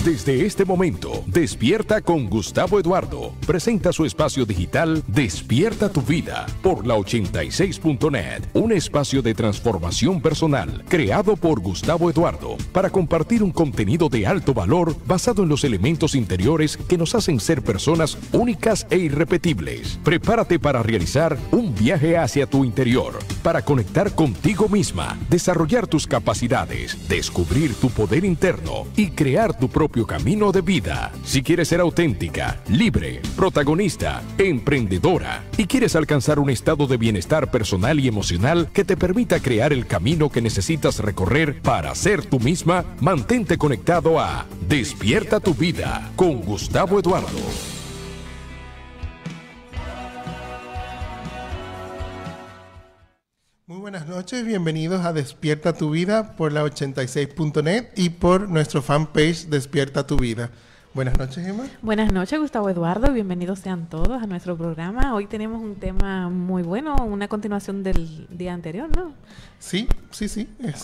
Desde este momento, Despierta con Gustavo Eduardo. Presenta su espacio digital Despierta tu Vida por la 86.net. Un espacio de transformación personal creado por Gustavo Eduardo para compartir un contenido de alto valor basado en los elementos interiores que nos hacen ser personas únicas e irrepetibles. Prepárate para realizar un viaje hacia tu interior, para conectar contigo misma, desarrollar tus capacidades, descubrir tu poder interno y crear tu propio camino de vida. Si quieres ser auténtica, libre, protagonista, emprendedora y quieres alcanzar un estado de bienestar personal y emocional que te permita crear el camino que necesitas recorrer para ser tú misma, mantente conectado a Despierta tu Vida con Gustavo Eduardo. Muy buenas noches, bienvenidos a Despierta tu Vida por la 86.net y por nuestro fanpage Despierta tu Vida. Buenas noches, Emma. Buenas noches, Gustavo Eduardo. Bienvenidos sean todos a nuestro programa. Hoy tenemos un tema muy bueno, una continuación del día anterior, ¿no? Sí.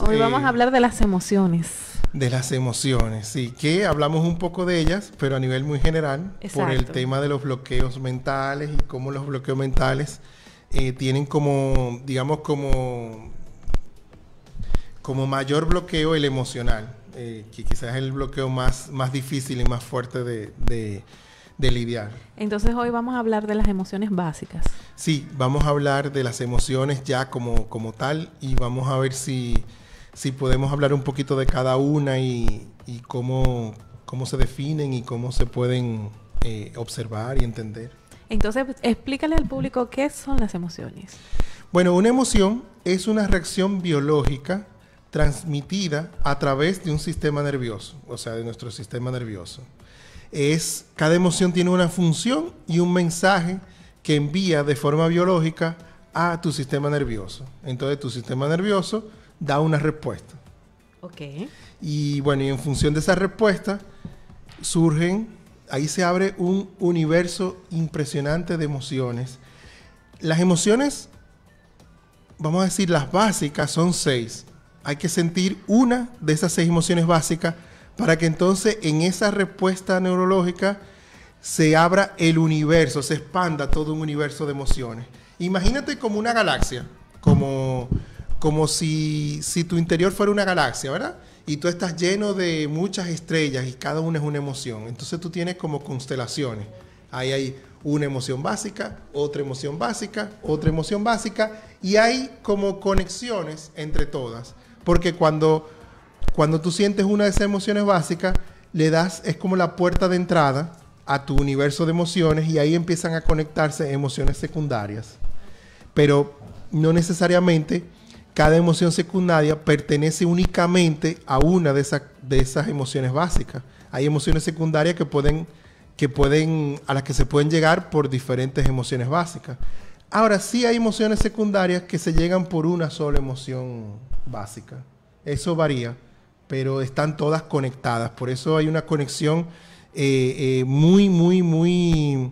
Hoy vamos a hablar de las emociones. De las emociones, sí, que hablamos un poco de ellas, pero a nivel muy general. Exacto. Por el tema de los bloqueos mentales y cómo los bloqueos mentales tienen como, digamos, como mayor bloqueo el emocional, que quizás es el bloqueo más difícil y más fuerte de lidiar. Entonces hoy vamos a hablar de las emociones básicas. Sí, vamos a hablar de las emociones ya como tal y vamos a ver si podemos hablar un poquito de cada una y cómo se definen y cómo se pueden observar y entender. Entonces, explícale al público qué son las emociones. Bueno, una emoción es una reacción biológica transmitida a través de un sistema nervioso, o sea, de nuestro sistema nervioso. Cada emoción tiene una función y un mensaje que envía de forma biológica a tu sistema nervioso. Entonces, tu sistema nervioso da una respuesta. Ok. Y bueno, y en función de esa respuesta ahí se abre un universo impresionante de emociones. Las emociones, vamos a decir, las básicas son 6. Hay que sentir una de esas 6 emociones básicas para que entonces en esa respuesta neurológica se abra el universo, se expanda todo un universo de emociones. Imagínate como una galaxia, como si tu interior fuera una galaxia, ¿verdad? Y tú estás lleno de muchas estrellas y cada una es una emoción. Entonces tú tienes como constelaciones. Ahí hay una emoción básica, otra emoción básica, otra emoción básica, y hay como conexiones entre todas. Porque cuando tú sientes una de esas emociones básicas, es como la puerta de entrada a tu universo de emociones y ahí empiezan a conectarse emociones secundarias. Pero no necesariamente cada emoción secundaria pertenece únicamente a una de esas emociones básicas. Hay emociones secundarias a las que se pueden llegar por diferentes emociones básicas. Ahora, sí hay emociones secundarias que se llegan por una sola emoción básica. Eso varía, pero están todas conectadas. Por eso hay una conexión muy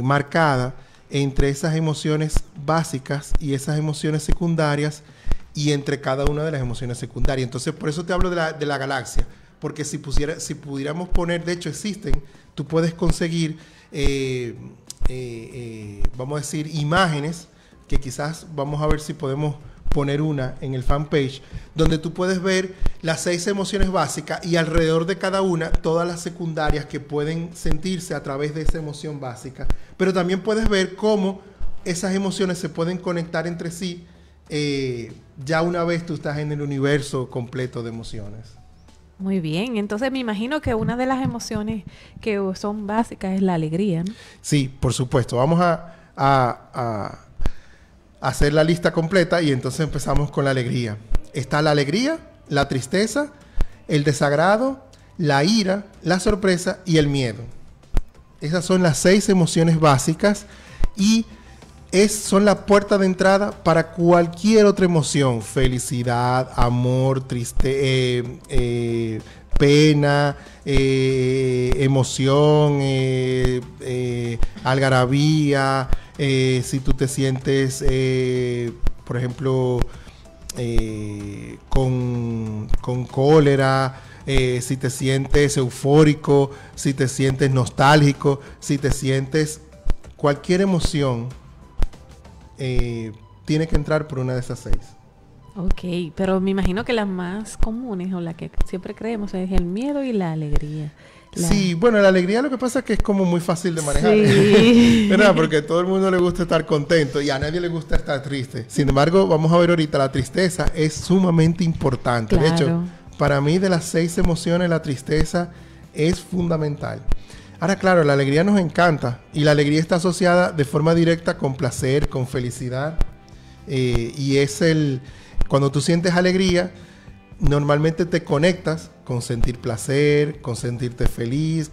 marcada entre esas emociones básicas y esas emociones secundarias y entre cada una de las emociones secundarias. Entonces, por eso te hablo de la galaxia, porque si pudiéramos poner, de hecho existen, tú puedes conseguir, vamos a decir, imágenes, que quizás vamos a ver si podemos poner una en el fanpage, donde tú puedes ver las 6 emociones básicas y alrededor de cada una todas las secundarias que pueden sentirse a través de esa emoción básica. Pero también puedes ver cómo esas emociones se pueden conectar entre sí ya una vez tú estás en el universo completo de emociones. Muy bien, entonces me imagino que una de las emociones que son básicas es la alegría, ¿no? Sí, por supuesto. Vamos a hacer la lista completa y entonces empezamos con la alegría. Está la alegría, la tristeza, el desagrado, la ira, la sorpresa y el miedo. Esas son las 6 emociones básicas y son la puerta de entrada para cualquier otra emoción: felicidad, amor, pena, emoción, algarabía. Si tú te sientes, por ejemplo, con cólera, si te sientes eufórico, si te sientes nostálgico, si te sientes cualquier emoción, tiene que entrar por una de esas 6. Ok, pero me imagino que las más comunes o la que siempre creemos es el miedo y la alegría. Sí, bueno, la alegría lo que pasa es que es como muy fácil de manejar, sí. ¿verdad? Porque a todo el mundo le gusta estar contento y a nadie le gusta estar triste. Sin embargo, vamos a ver ahorita, la tristeza es sumamente importante. Claro. De hecho, para mí de las 6 emociones, la tristeza es fundamental. Ahora, claro, la alegría nos encanta y la alegría está asociada de forma directa con placer, con felicidad. Y es cuando tú sientes alegría, normalmente te conectas con sentir placer, con sentirte feliz,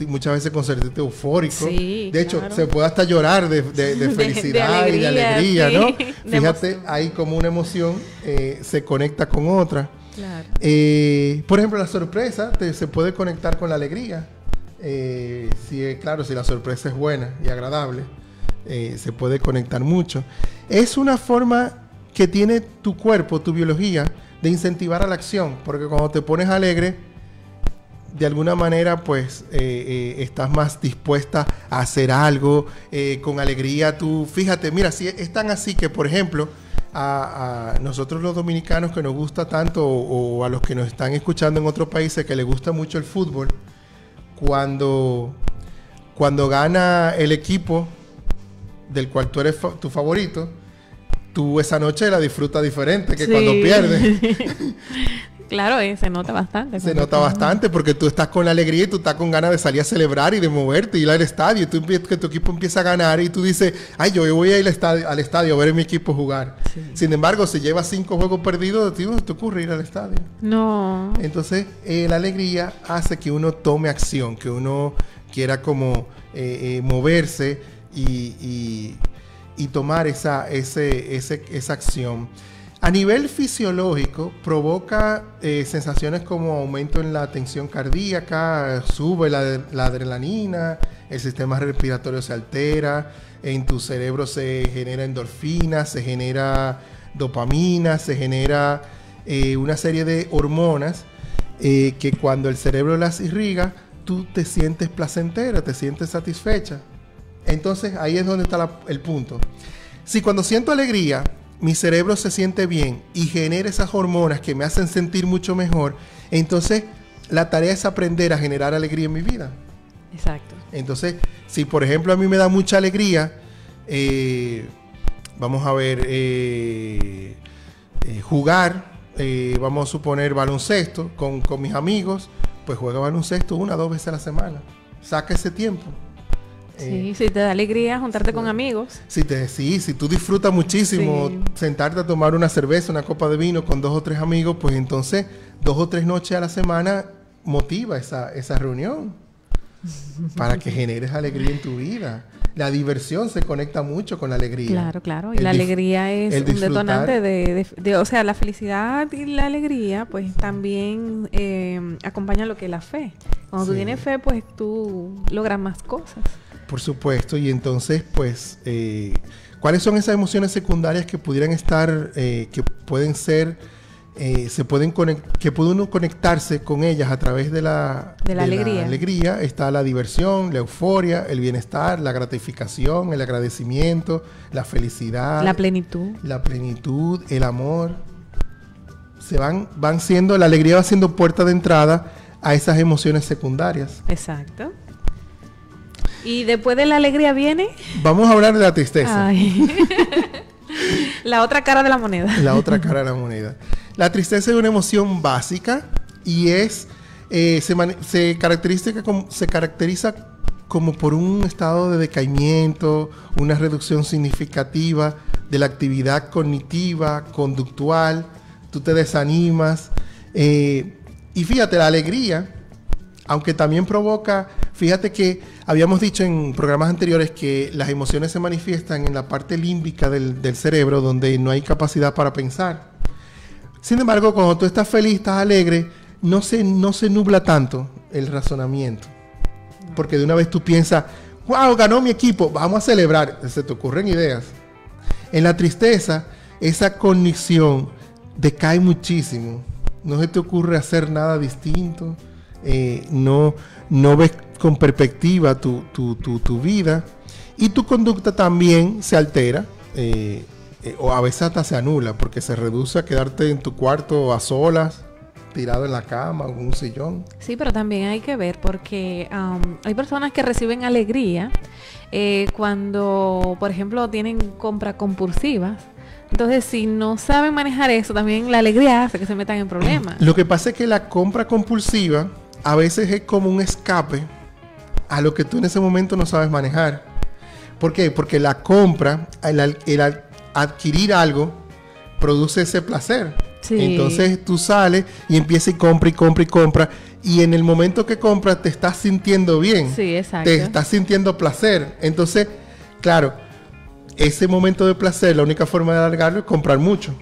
muchas veces con sentirte eufórico. Sí, de hecho, claro. se puede hasta llorar de felicidad de y de alegría, sí. ¿no? Fíjate, ahí como una emoción se conecta con otra. Claro. Por ejemplo, la sorpresa se puede conectar con la alegría. Claro, si la sorpresa es buena y agradable, se puede conectar mucho. Es una forma que tiene tu cuerpo, tu biología, de incentivar a la acción, porque cuando te pones alegre, de alguna manera, pues, estás más dispuesta a hacer algo, con alegría. Tú, fíjate, mira, si es tan así que, por ejemplo, a nosotros los dominicanos que nos gusta tanto, o a los que nos están escuchando en otros países que les gusta mucho el fútbol, cuando gana el equipo del cual tú eres tu favorito, tú esa noche la disfrutas diferente que cuando pierdes. Claro, se nota bastante. Se nota bastante porque tú estás con alegría y tú estás con ganas de salir a celebrar y de moverte y ir al estadio. Y tú que tu equipo empieza a ganar y tú dices, ay, yo voy a ir al estadio a ver a mi equipo jugar. Sí. Sin embargo, si llevas 5 juegos perdidos, ¿no te ocurre ir al estadio? No. Entonces, la alegría hace que uno tome acción, que uno quiera como moverse y tomar esa acción. A nivel fisiológico, provoca sensaciones como aumento en la tensión cardíaca, sube la adrenalina, el sistema respiratorio se altera, en tu cerebro se genera endorfina, se genera dopamina, se genera una serie de hormonas que cuando el cerebro las irriga, tú te sientes placentera, te sientes satisfecha. Entonces, ahí es donde está el punto. Si cuando siento alegría, mi cerebro se siente bien y genera esas hormonas que me hacen sentir mucho mejor, entonces la tarea es aprender a generar alegría en mi vida. Exacto. Entonces, si por ejemplo a mí me da mucha alegría, vamos a ver, jugar, vamos a suponer baloncesto con mis amigos, pues juega baloncesto 1 o 2 veces a la semana. Saca ese tiempo. Sí, si te da alegría juntarte con amigos. Si tú disfrutas muchísimo sentarte a tomar una cerveza, una copa de vino con 2 o 3 amigos, pues entonces 2 o 3 noches a la semana motiva esa reunión para que generes alegría en tu vida. La diversión se conecta mucho con la alegría. Claro. Y la alegría es un detonante o sea, la felicidad y la alegría, pues también acompañan lo que es la fe. Cuando tú tienes fe, pues tú logras más cosas. Por supuesto, y entonces, pues, ¿cuáles son esas emociones secundarias que pudieran estar, que pueden ser, que puede uno conectarse con ellas a través de la alegría? Está la diversión, la euforia, el bienestar, la gratificación, el agradecimiento, la felicidad. La plenitud. La plenitud, el amor. La alegría va siendo puerta de entrada a esas emociones secundarias. Exacto. ¿Y después de la alegría viene? Vamos a hablar de la tristeza. Ay. La otra cara de la moneda. La otra cara de la moneda. La tristeza es una emoción básica y se caracteriza como por un estado de decaimiento, una reducción significativa de la actividad cognitiva, conductual. Tú te desanimas. Y fíjate, la alegría, aunque también provoca, fíjate que habíamos dicho en programas anteriores que las emociones se manifiestan en la parte límbica del cerebro, donde no hay capacidad para pensar. Sin embargo, cuando tú estás feliz, estás alegre, no se nubla tanto el razonamiento. Porque de una vez tú piensas, wow, ganó mi equipo, vamos a celebrar. Se te ocurren ideas. En la tristeza, esa cognición decae muchísimo. no se te ocurre hacer nada distinto, no ves con perspectiva tu vida, y tu conducta también se altera, o a veces hasta se anula, porque se reduce a quedarte en tu cuarto a solas, tirado en la cama o en un sillón. Sí, pero también hay que ver, porque hay personas que reciben alegría cuando, por ejemplo, tienen compras compulsivas. Entonces, si no saben manejar eso, también la alegría hace que se metan en problemas. Lo que pasa es que la compra compulsiva a veces es como un escape a lo que tú en ese momento no sabes manejar. ¿Por qué? Porque la compra, el adquirir algo, produce ese placer. Sí. Entonces tú sales y empiezas y compra. Y en el momento que compras te estás sintiendo bien. Sí, exacto. Te estás sintiendo placer. Entonces, claro, ese momento de placer, la única forma de alargarlo es comprar mucho.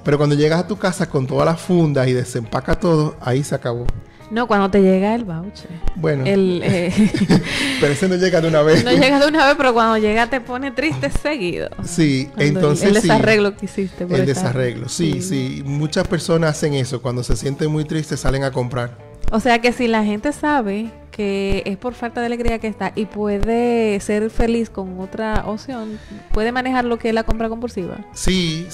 Pero cuando llegas a tu casa con todas las fundas y desempaca todo, ahí se acabó. No, cuando te llega el voucher. Bueno. Pero ese no llega de una vez. No llega de una vez, pero cuando llega te pone triste seguido. Sí, entonces el desarreglo que hiciste. El desarreglo, sí. Muchas personas hacen eso. Cuando se sienten muy tristes salen a comprar. O sea que si la gente sabe que es por falta de alegría que está y puede ser feliz con otra opción, ¿puede manejar lo que es la compra compulsiva? Sí,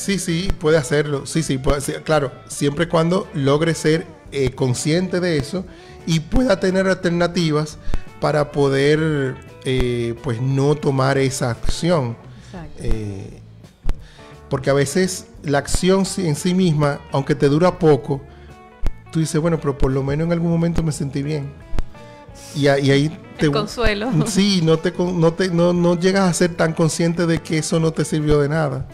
puede hacerlo. Sí, puede ser. Claro, siempre y cuando logre ser consciente de eso y pueda tener alternativas para poder pues no tomar esa acción. Porque a veces la acción en sí misma, aunque te dura poco, tú dices, bueno, pero por lo menos en algún momento me sentí bien. Y ahí te... El consuelo. Sí, no llegas a ser tan consciente de que eso no te sirvió de nada.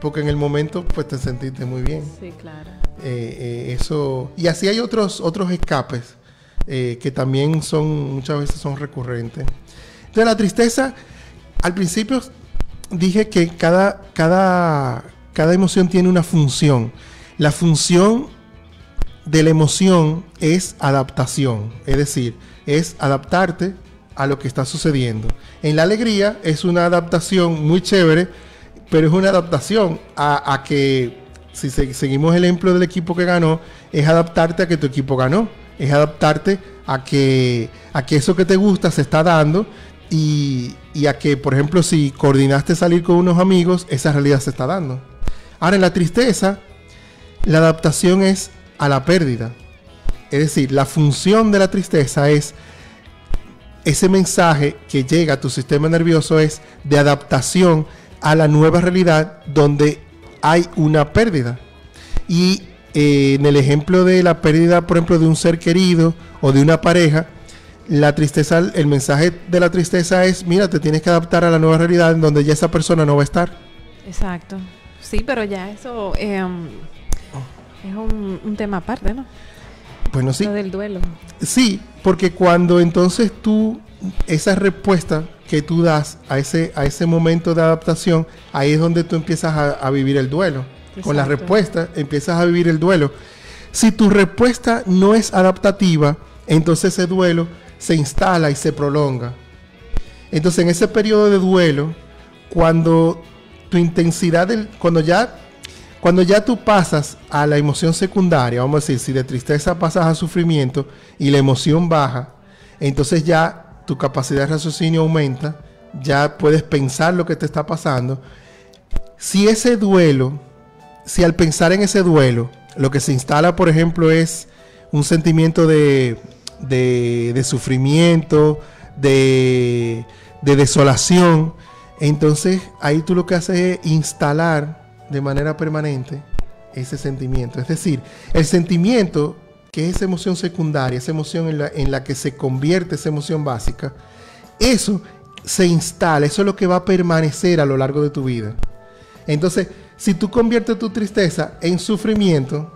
Porque en el momento pues te sentiste muy bien. Sí, claro. Eso. Y así hay otros escapes que también muchas veces son recurrentes. Entonces la tristeza, al principio dije que cada emoción tiene una función. La función de la emoción es adaptación, es decir, es adaptarte a lo que está sucediendo. En la alegría es una adaptación muy chévere, pero es una adaptación a que, si seguimos el ejemplo del equipo que ganó, es adaptarte a que tu equipo ganó, es adaptarte a que eso que te gusta se está dando y a que, por ejemplo, si coordinaste salir con unos amigos, esa realidad se está dando. Ahora, en la tristeza, la adaptación es a la pérdida. Es decir, la función de la tristeza es ese mensaje que llega a tu sistema nervioso, es de adaptación a la nueva realidad donde hay una pérdida. Y en el ejemplo de la pérdida, por ejemplo, de un ser querido o de una pareja, la tristeza, el mensaje de la tristeza es, mira, te tienes que adaptar a la nueva realidad en donde ya esa persona no va a estar. Exacto. Sí, pero ya eso es un tema aparte, ¿no? Bueno, sí. Lo del duelo. Sí, porque cuando entonces esa respuesta que tú das a ese momento de adaptación, ahí es donde tú empiezas a vivir el duelo. Exacto. Con la respuesta empiezas a vivir el duelo. Si tu respuesta no es adaptativa, entonces ese duelo se instala y se prolonga. Entonces en ese periodo de duelo, cuando tu intensidad, cuando ya tú pasas a la emoción secundaria, vamos a decir, si de tristeza pasas a sufrimiento y la emoción baja, entonces ya tu capacidad de raciocinio aumenta, ya puedes pensar lo que te está pasando. Si al pensar en ese duelo, lo que se instala, por ejemplo, es un sentimiento de sufrimiento, de desolación, entonces ahí tú lo que haces es instalar de manera permanente ese sentimiento. Es decir, el sentimiento, que es esa emoción secundaria, esa emoción en la que se convierte esa emoción básica, eso se instala, eso es lo que va a permanecer a lo largo de tu vida. Entonces, si tú conviertes tu tristeza en sufrimiento,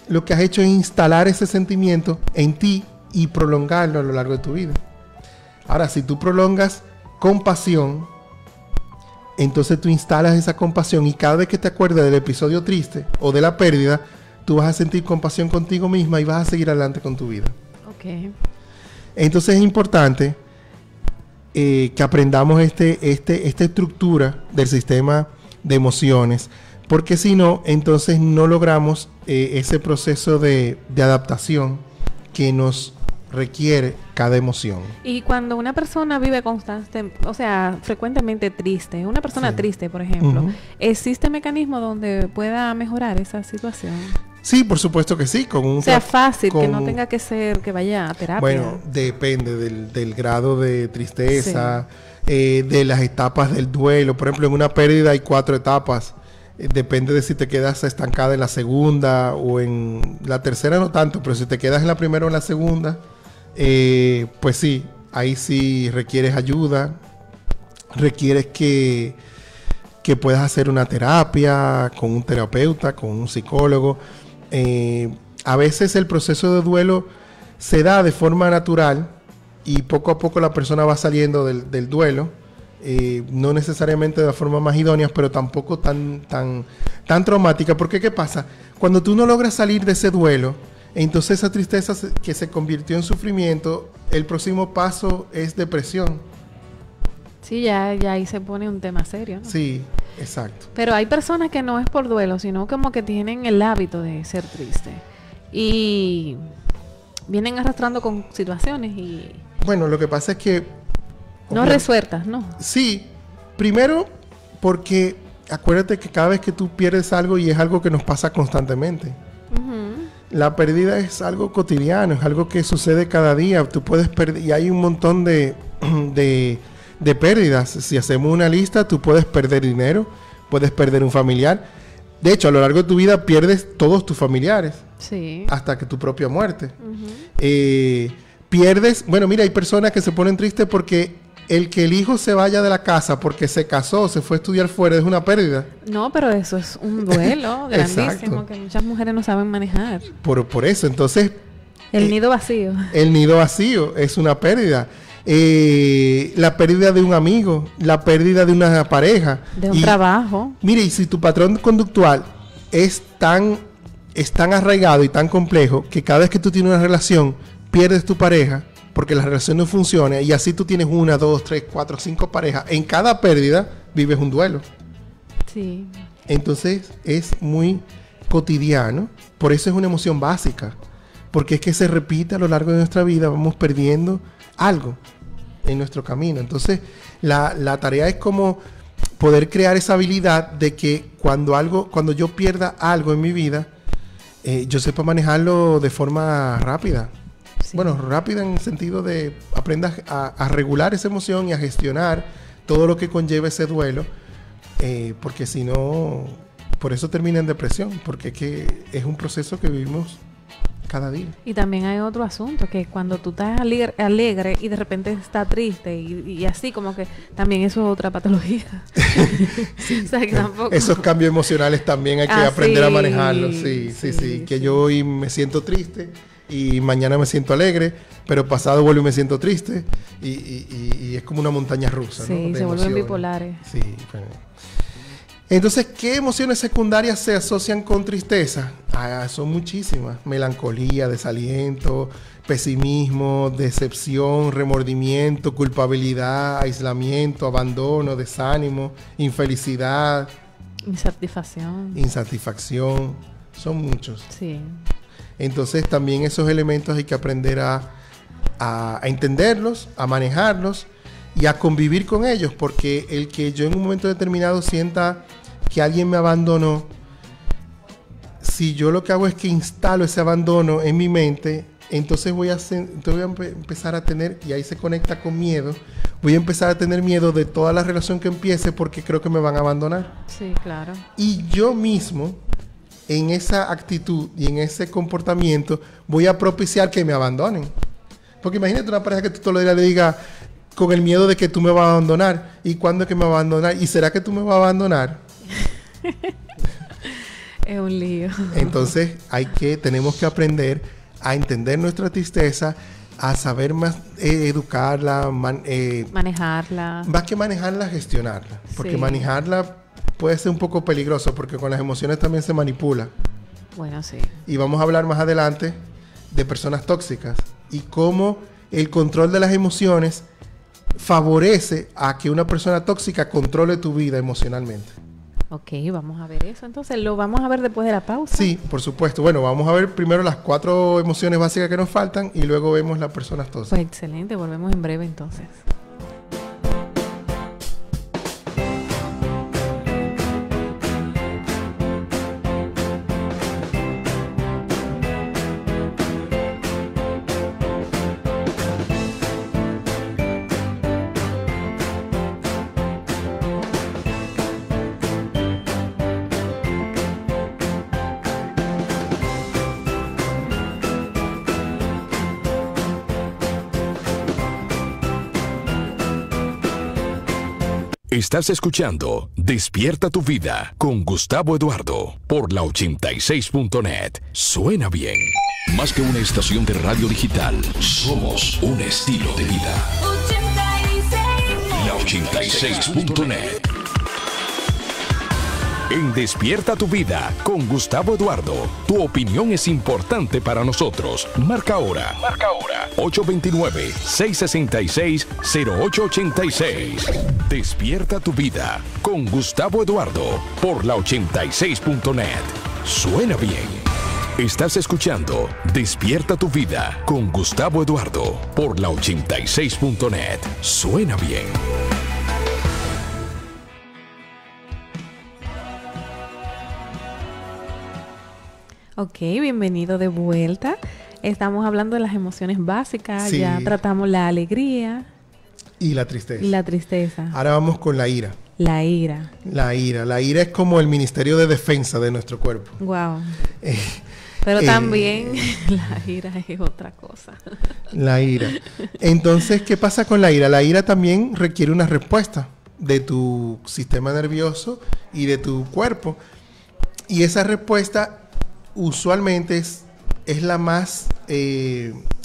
lo que has hecho es instalar ese sentimiento en ti y prolongarlo a lo largo de tu vida. Ahora, si tú prolongas compasión, entonces tú instalas esa compasión y cada vez que te acuerdas del episodio triste o de la pérdida, tú vas a sentir compasión contigo misma y vas a seguir adelante con tu vida. Okay. Entonces es importante que aprendamos esta estructura del sistema de emociones porque si no, entonces no logramos ese proceso de adaptación que nos requiere cada emoción. Y cuando una persona vive frecuentemente triste, una persona triste, por ejemplo, ¿existe mecanismo donde pueda mejorar esa situación? Sí, por supuesto que sí. Fácil, que no tenga que ser que vaya a terapia. Bueno, depende del grado de tristeza, de las etapas del duelo. Por ejemplo, en una pérdida hay 4 etapas. Depende de si te quedas estancada en la segunda o en la tercera, no tanto, pero si te quedas en la primera o en la segunda, pues sí, ahí sí requieres ayuda, requieres que puedas hacer una terapia con un terapeuta, con un psicólogo. A veces el proceso de duelo se da de forma natural y poco a poco la persona va saliendo del duelo, no necesariamente de la forma más idónea, pero tampoco tan traumática, porque ¿qué pasa? Cuando tú no logras salir de ese duelo, entonces esa tristeza que se convirtió en sufrimiento, el próximo paso es depresión. Sí, ya ahí se pone un tema serio, ¿no? Sí, exacto. Pero hay personas que no es por duelo, sino como que tienen el hábito de ser triste y vienen arrastrando con situaciones y... Bueno, lo que pasa es que... No resueltas, ¿no? Sí, primero porque acuérdate que cada vez que tú pierdes algo, y es algo que nos pasa constantemente, la pérdida es algo cotidiano, es algo que sucede cada día. Tú puedes perder, y hay un montón de pérdidas. Si hacemos una lista, tú puedes perder dinero, puedes perder un familiar. De hecho, a lo largo de tu vida pierdes todos tus familiares. Sí. Hasta que tu propia muerte. Pierdes... Bueno, mira, hay personas que se ponen tristes porque el que el hijo se vaya de la casa porque se casó, se fue a estudiar fuera, es una pérdida. No, pero eso es un duelo grandísimo que muchas mujeres no saben manejar. Por eso, entonces... El nido vacío. El nido vacío es una pérdida. La pérdida de un amigo, la pérdida de una pareja. De un trabajo. Mire, y si tu patrón conductual es tan arraigado y tan complejo que cada vez que tú tienes una relación, pierdes tu pareja, porque la relación no funciona, y así tú tienes 1, 2, 3, 4, 5 parejas. En cada pérdida vives un duelo. Sí. Entonces es muy cotidiano, por eso es una emoción básica, porque es que se repite a lo largo de nuestra vida, vamos perdiendo algo en nuestro camino. Entonces la tarea es como poder crear esa habilidad de que cuando yo pierda algo en mi vida, yo sepa manejarlo de forma rápida. Sí. Bueno, rápida en el sentido de aprendas a regular esa emoción y a gestionar todo lo que conlleva ese duelo, porque si no, por eso termina en depresión, porque es un proceso que vivimos cada día. Y también hay otro asunto, que cuando tú estás alegre y de repente estás triste y así, como que también eso es otra patología. Sí, o sea, que tampoco... Esos cambios emocionales también hay que aprender a manejarlos. Sí. Que yo hoy me siento triste y mañana me siento alegre, pero pasado vuelvo y me siento triste y es como una montaña rusa, ¿no? Sí, se vuelven bipolares. Sí, bueno. Entonces, ¿qué emociones secundarias se asocian con tristeza? Son muchísimas. Melancolía, desaliento, pesimismo, decepción, remordimiento, culpabilidad, aislamiento, abandono, desánimo, infelicidad. Insatisfacción. Son muchos. Sí. Entonces, también esos elementos hay que aprender a entenderlos, a manejarlos y a convivir con ellos, porque el que yo en un momento determinado sienta que alguien me abandonó, si yo lo que hago es que instalo ese abandono en mi mente, entonces voy a empezar a tener, y ahí se conecta con miedo, voy a empezar a tener miedo de toda la relación que empiece porque creo que me van a abandonar. Sí, claro. Y yo mismo, en esa actitud y en ese comportamiento, voy a propiciar que me abandonen. Porque imagínate una pareja que tú todos los días le digas, con el miedo de que tú me vas a abandonar. ¿Y cuándo es que me va a abandonar? ¿Y será que tú me vas a abandonar? Es un lío. Entonces tenemos que aprender a entender nuestra tristeza, a saber más, educarla, manejarla. Más que manejarla, gestionarla. Porque manejarla puede ser un poco peligroso, porque con las emociones también se manipula. Bueno, sí. Y vamos a hablar más adelante de personas tóxicas y cómo el control de las emociones favorece a que una persona tóxica controle tu vida emocionalmente. Ok, vamos a ver eso. Entonces, ¿lo vamos a ver después de la pausa? Sí, por supuesto. Bueno, vamos a ver primero las 4 emociones básicas que nos faltan y luego vemos las personas tóxicas. Pues excelente, volvemos en breve entonces. Estás escuchando Despierta tu Vida con Gustavo Eduardo por la 86.net. Suena bien. Más que una estación de radio digital, somos un estilo de vida. 86. La 86.net. En Despierta tu Vida con Gustavo Eduardo, tu opinión es importante para nosotros. Marca ahora. 829-666-0886. Despierta tu Vida con Gustavo Eduardo por la 86.net. Suena bien. Estás escuchando Despierta tu Vida con Gustavo Eduardo por la 86.net. Suena bien. Ok, bienvenido de vuelta. Estamos hablando de las emociones básicas, Sí. Ya tratamos la alegría Y la tristeza. y la tristeza. Ahora vamos con la ira. La ira. La ira es como el Ministerio de Defensa de nuestro cuerpo. Wow. Pero también la ira es otra cosa. La ira. Entonces, ¿qué pasa con la ira? La ira también requiere una respuesta de tu sistema nervioso y de tu cuerpo. Y esa respuesta usualmente es la más,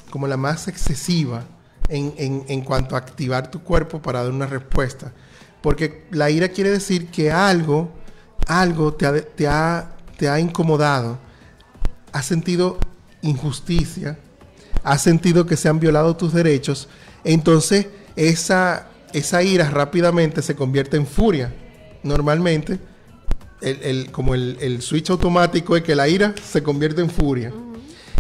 como la más excesiva en cuanto a activar tu cuerpo para dar una respuesta. Porque la ira quiere decir que algo te ha incomodado, has sentido injusticia, has sentido que se han violado tus derechos, entonces esa ira rápidamente se convierte en furia. Normalmente, como el switch automático es que la ira se convierte en furia.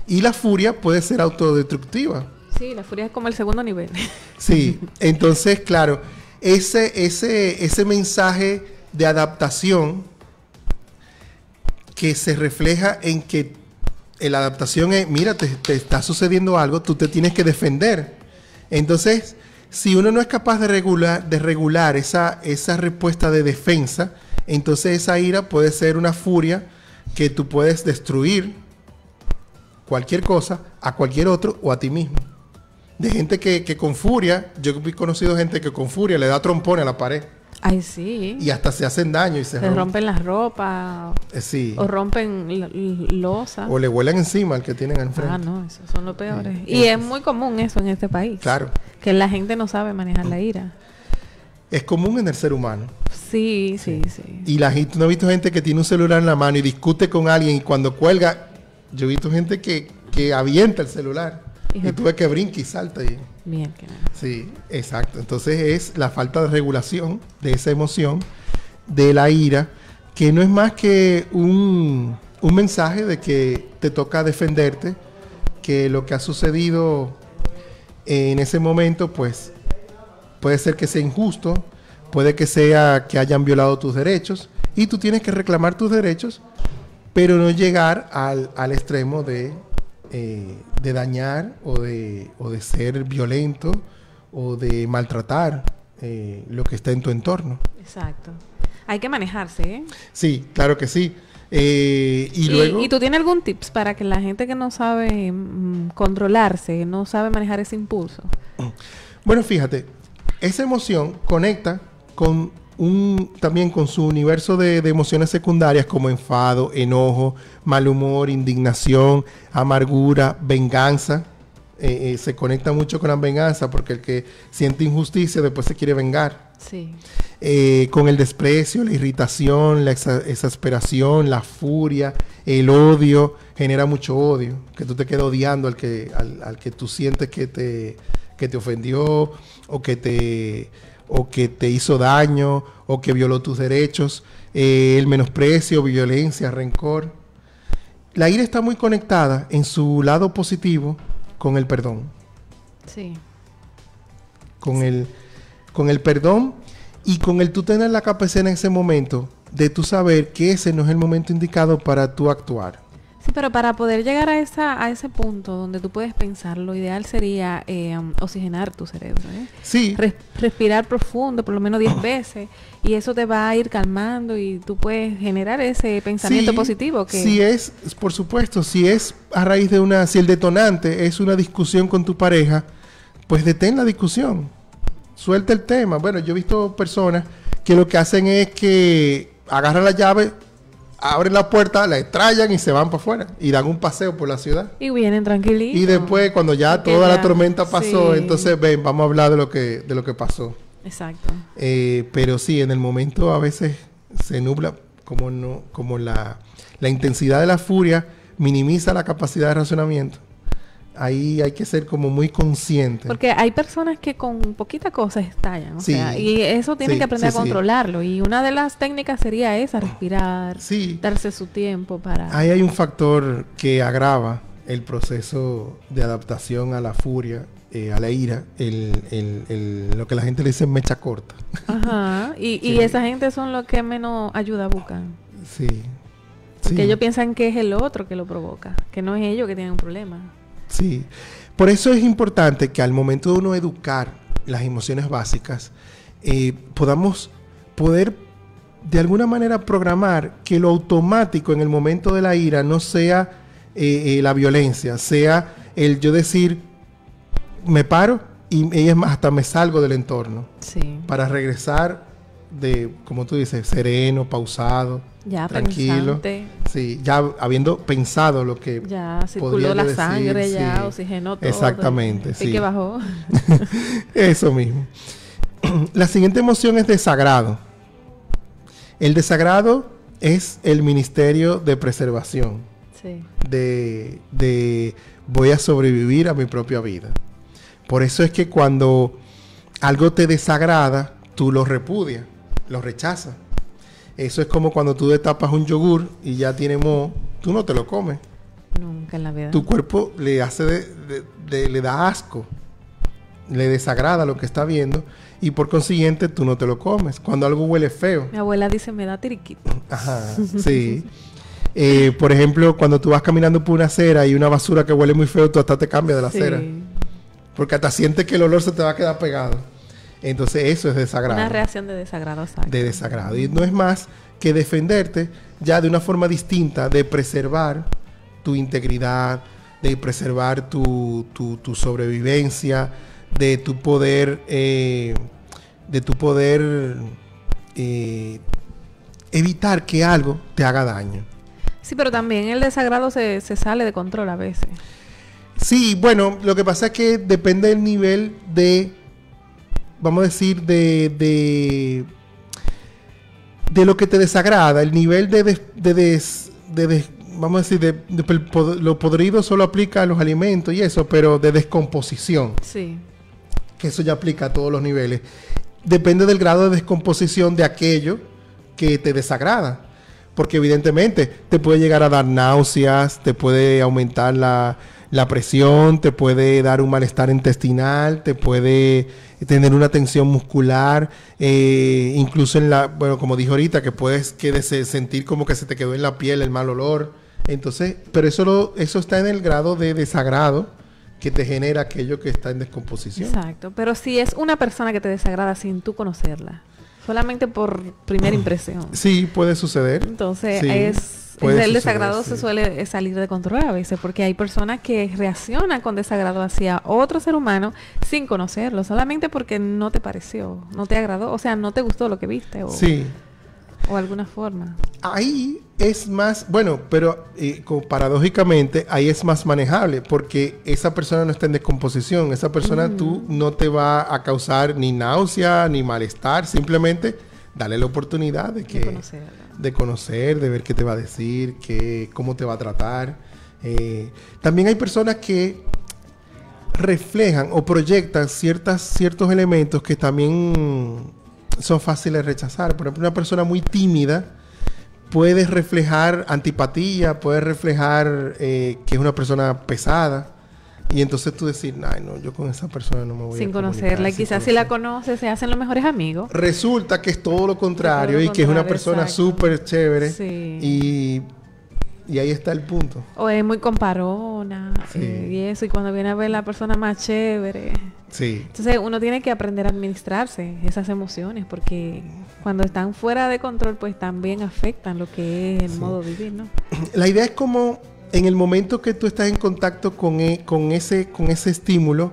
Y la furia puede ser autodestructiva. Sí, la furia es como el segundo nivel. Sí, entonces, claro, ese mensaje de adaptación que se refleja en que la adaptación es, mira, te está sucediendo algo, tú te tienes que defender. Entonces, si uno no es capaz de regular esa respuesta de defensa, entonces esa ira puede ser una furia que tú puedes destruir cualquier cosa, a cualquier otro o a ti mismo. De gente que con furia, yo he conocido gente que con furia le da trompones a la pared. Ay, sí. Y hasta se hacen daño y se rompen las ropas. Sí. O rompen losa. O le vuelan encima al que tienen enfrente. Ah, no, esos son los peores. Y es muy común eso en este país. Claro. Que la gente no sabe manejar la ira. Es común en el ser humano. Sí. Y la gente, ¿no he visto gente que tiene un celular en la mano y discute con alguien y cuando cuelga, yo he visto gente que avienta el celular. Y tú ves que brinca y salta. Bien, que nada. Sí, exacto. Entonces es la falta de regulación de esa emoción, de la ira, que no es más que un mensaje de que te toca defenderte, que lo que ha sucedido en ese momento, pues, puede ser que sea injusto, puede que sea que hayan violado tus derechos, y tú tienes que reclamar tus derechos, pero no llegar al extremo de dañar o de ser violento o de maltratar lo que está en tu entorno. Exacto. Hay que manejarse, ¿eh? Sí, claro que sí. ¿Y tú tienes algún tips para que la gente que no sabe controlarse, no sabe manejar ese impulso? Bueno, fíjate, esa emoción conecta también con su universo de emociones secundarias como enfado, enojo, mal humor, indignación, amargura, venganza. Se conecta mucho con la venganza porque el que siente injusticia después se quiere vengar. Sí. Con el desprecio, la irritación, la exasperación, la furia, el odio, genera mucho odio, que tú te quedas odiando al que tú sientes que te ofendió o que o que te hizo daño, o que violó tus derechos, el menosprecio, violencia, rencor. La ira está muy conectada en su lado positivo con el perdón. Sí. Con el perdón y con el tú tener la capacidad en ese momento de tú saber que ese no es el momento indicado para tú actuar. Sí, pero para poder llegar a ese punto donde tú puedes pensar, lo ideal sería oxigenar tu cerebro, ¿eh? Sí. Respirar profundo, por lo menos 10 veces, y eso te va a ir calmando y tú puedes generar ese pensamiento positivo. Si es, por supuesto, si es a raíz de si el detonante es una discusión con tu pareja, pues detén la discusión, suelta el tema. Bueno, yo he visto personas que lo que hacen es que agarran la llave, abren la puerta, la extrayan y se van para afuera y dan un paseo por la ciudad. Y vienen tranquilitos. Y después, cuando ya toda la tormenta pasó, entonces ven, vamos a hablar de lo que pasó. Exacto. Pero sí, en el momento a veces se nubla, como la intensidad de la furia minimiza la capacidad de razonamiento. Ahí hay que ser como muy consciente. Porque hay personas que con poquita cosa estallan, y eso tienen que aprender a controlarlo. Y una de las técnicas sería esa, respirar, darse su tiempo para... Ahí hay un factor que agrava el proceso de adaptación a la furia, a la ira, lo que la gente le dice mecha corta. Ajá, y esa gente son los que menos ayuda buscan. Sí. Porque ellos piensan que es el otro que lo provoca, que no es ellos que tienen un problema. Sí, por eso es importante que al momento de uno educar las emociones básicas, podamos poder de alguna manera programar que lo automático en el momento de la ira no sea la violencia, sea el yo decir, me paro y hasta me salgo del entorno. Sí. Para regresar como tú dices, sereno, pausado, ya tranquilo. Pensante. Sí, ya habiendo pensado lo que ya circuló la sangre, ya oxigenó todo. Exactamente, sí. Y que bajó. Eso mismo. La siguiente emoción es desagrado. El desagrado es el ministerio de preservación. Sí. De voy a sobrevivir a mi propia vida. Por eso es que cuando algo te desagrada, tú lo repudias, lo rechazas. Eso es como cuando tú destapas un yogur y ya tiene moho, tú no te lo comes. Nunca en la vida. Tu cuerpo le hace le da asco, le desagrada lo que está viendo y por consiguiente tú no te lo comes. Cuando algo huele feo. Mi abuela dice, me da tiriquito. Ajá, sí. Por ejemplo, cuando tú vas caminando por una acera y una basura que huele muy feo, tú hasta te cambias de la acera. Porque hasta sientes que el olor se te va a quedar pegado. Entonces eso es desagrado. Una reacción de desagrado. Exacto. De desagrado. Y no es más que defenderte ya de una forma distinta de preservar tu integridad, de preservar tu sobrevivencia, de tu poder evitar que algo te haga daño. Sí, pero también el desagrado se sale de control a veces. Sí, bueno, lo que pasa es que depende del nivel de, vamos a decir, de lo que te desagrada. El nivel vamos a decir, lo podrido solo aplica a los alimentos y eso, pero de descomposición. Sí. Que eso ya aplica a todos los niveles. Depende del grado de descomposición de aquello que te desagrada. Porque evidentemente te puede llegar a dar náuseas, te puede aumentar la presión, te puede dar un malestar intestinal, te puede tener una tensión muscular, incluso como dije ahorita, que puedes sentir como que se te quedó en la piel el mal olor. Entonces, pero eso está en el grado de desagrado que te genera aquello que está en descomposición. Exacto, pero si es una persona que te desagrada sin tú conocerla, solamente por primera impresión. Sí, puede suceder. Entonces, el desagrado se suele salir de control a veces, porque hay personas que reaccionan con desagrado hacia otro ser humano sin conocerlo, solamente porque no te pareció, no te agradó, o sea, no te gustó lo que viste o alguna forma. Ahí es más, bueno, pero paradójicamente ahí es más manejable, porque esa persona no está en descomposición, esa persona tú no te va a causar ni náusea ni malestar, simplemente dale la oportunidad de conocer, de ver qué te va a decir, cómo te va a tratar. También hay personas que reflejan o proyectan ciertos elementos que también son fáciles de rechazar. Por ejemplo, una persona muy tímida puede reflejar antipatía, puede reflejar que es una persona pesada. Y entonces tú decir, ay, no, yo con esa persona no me voy a sin conocerla. Y quizás si la conoces, se hacen los mejores amigos. Resulta que es todo lo contrario y que es una persona súper chévere. Sí. Y ahí está el punto. O es muy comparona. Sí. Y eso. Y cuando viene a ver la persona más chévere. Sí. Entonces uno tiene que aprender a administrarse esas emociones. Porque cuando están fuera de control, pues también afectan lo que es el modo de vivir, ¿no? La idea es como en el momento que tú estás en contacto con ese estímulo,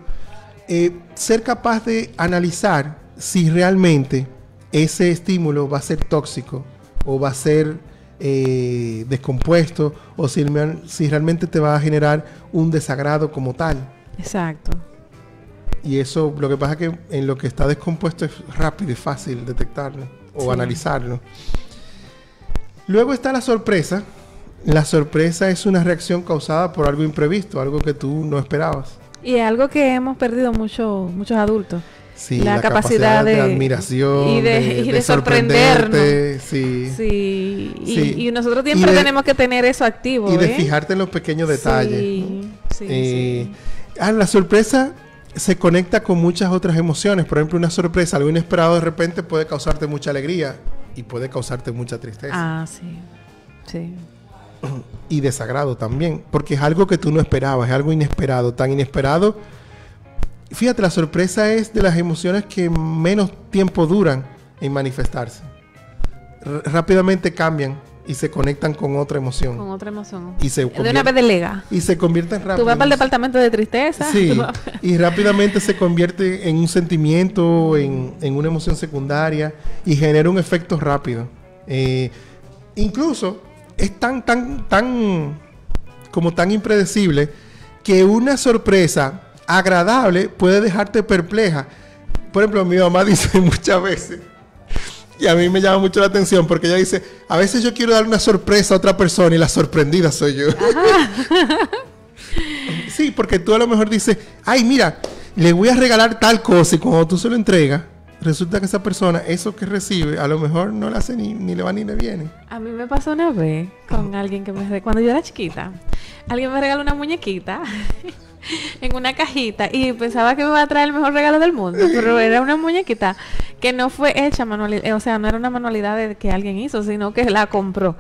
ser capaz de analizar si realmente ese estímulo va a ser tóxico o va a ser descompuesto o si realmente te va a generar un desagrado como tal. Exacto. Y eso, lo que pasa es que en lo que está descompuesto es rápido y fácil detectarlo o analizarlo. Luego está la sorpresa. La sorpresa es una reacción causada por algo imprevisto, algo que tú no esperabas. Y es algo que hemos perdido muchos adultos. Sí, la capacidad de admiración y de sorprendernos. Sí. Y nosotros siempre tenemos que tener eso activo. Y de fijarte en los pequeños detalles. Sí. La sorpresa se conecta con muchas otras emociones. Por ejemplo, una sorpresa, algo inesperado de repente puede causarte mucha alegría y puede causarte mucha tristeza. Ah, sí. Sí. Y desagrado también, porque es algo que tú no esperabas, es algo inesperado, tan inesperado. Fíjate, la sorpresa es de las emociones que menos tiempo duran en manifestarse. Rápidamente cambian y se conectan con otra emoción. Con otra emoción. Y se de una vez delega. Y se convierten rápido. Tú vas para el departamento de tristeza. Sí. Y rápidamente se convierte en un sentimiento, en una emoción secundaria y genera un efecto rápido. Incluso es tan impredecible que una sorpresa agradable puede dejarte perpleja. Por ejemplo, mi mamá dice muchas veces, y a mí me llama mucho la atención, porque ella dice, a veces yo quiero dar una sorpresa a otra persona y la sorprendida soy yo. Sí, porque tú a lo mejor dices, ay, mira, le voy a regalar tal cosa, y cuando tú se lo entregas, resulta que esa persona, eso que recibe, a lo mejor no le hace ni le va ni le viene. A mí me pasó una vez con alguien que cuando yo era chiquita, alguien me regaló una muñequita en una cajita y pensaba que me iba a traer el mejor regalo del mundo, pero era una muñequita que no fue hecha manualidad, o sea, no era una manualidad de que alguien hizo, sino que la compró.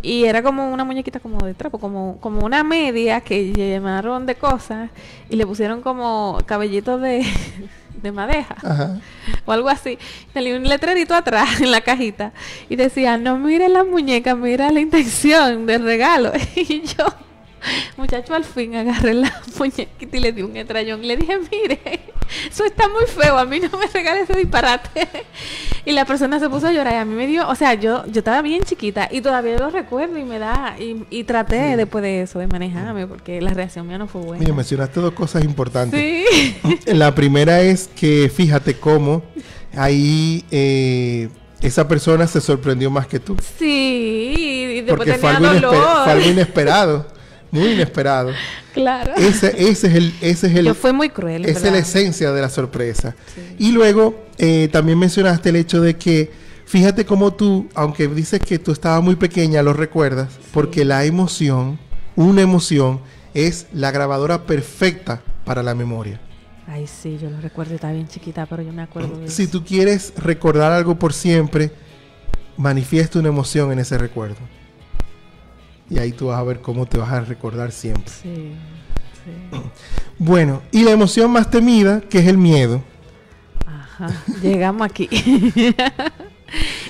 Y era como una muñequita como de trapo, como una media que llenaron de cosas y le pusieron como cabellitos de madeja. Ajá. O algo así. Tenía un letrerito atrás en la cajita y decía, no mire la muñeca, mira la intención del regalo. Y yo, muchacho, al fin agarré la muñequita y le di un estrellón y le dije, mire, eso está muy feo, a mí no me regale ese disparate. Y la persona se puso a llorar y a mí me dio, o sea, yo estaba bien chiquita y todavía lo recuerdo y me da, y traté después de eso de manejarme porque la reacción mía no fue buena. Mira, mencionaste dos cosas importantes. Sí. La primera es que fíjate cómo ahí esa persona se sorprendió más que tú. Sí, y después porque tenía dolor. Fue algo inesperado. Muy inesperado. Claro. Ese es el. Yo fui muy cruel. Esa es la esencia de la sorpresa. Sí. Y luego también mencionaste el hecho de que, fíjate cómo tú, aunque dices que tú estabas muy pequeña, lo recuerdas, sí. Porque la emoción, una emoción, es la grabadora perfecta para la memoria. Ay, sí, yo lo recuerdo, estaba bien chiquita, pero yo me acuerdo de eso. Si tú quieres recordar algo por siempre, manifiesta una emoción en ese recuerdo. Y ahí tú vas a ver cómo te vas a recordar siempre. Sí. Bueno, y la emoción más temida, que es el miedo. Ajá, llegamos aquí.